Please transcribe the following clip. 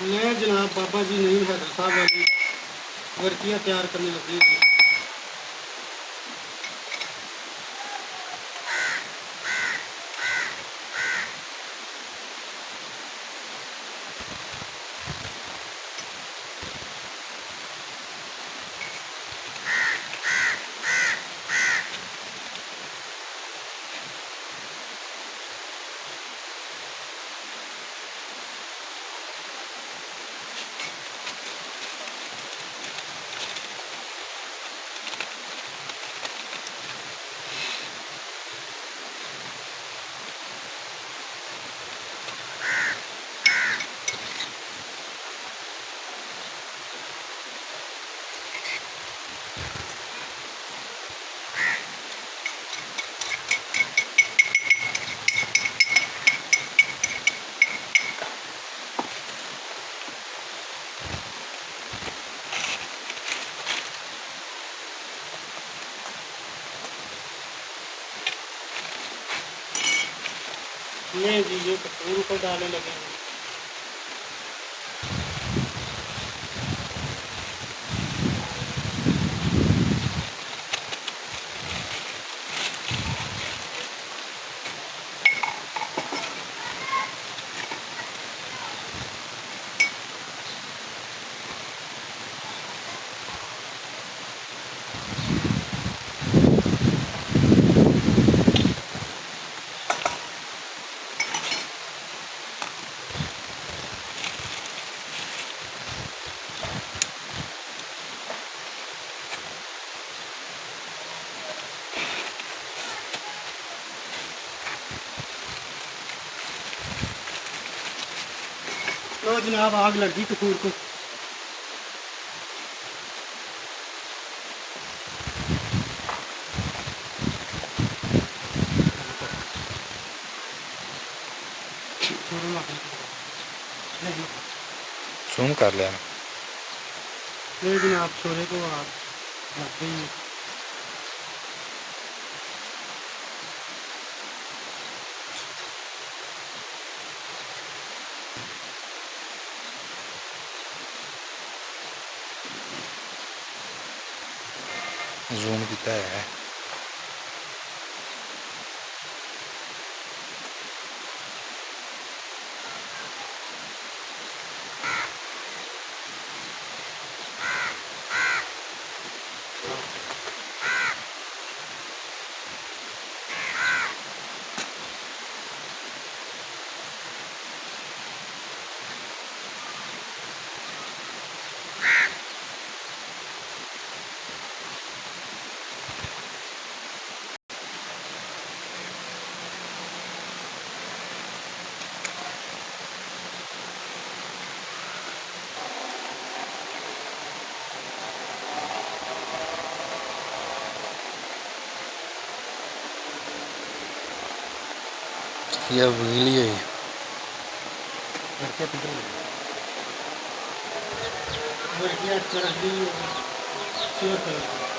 मैं जनाब बाबा जी नईम हैदर साहब वाली वर्कियाँ तैयार करने लगी थी। नहीं जी, ये कपूर को डालने लगे हैं। लो जनाब, आग लगी कपूर को। जूम कर लिया नहीं जनाब, छोरे को आग लग गई है। जूम किया है। यह वीडियो है। वर्कियाँ चढ़ गई है।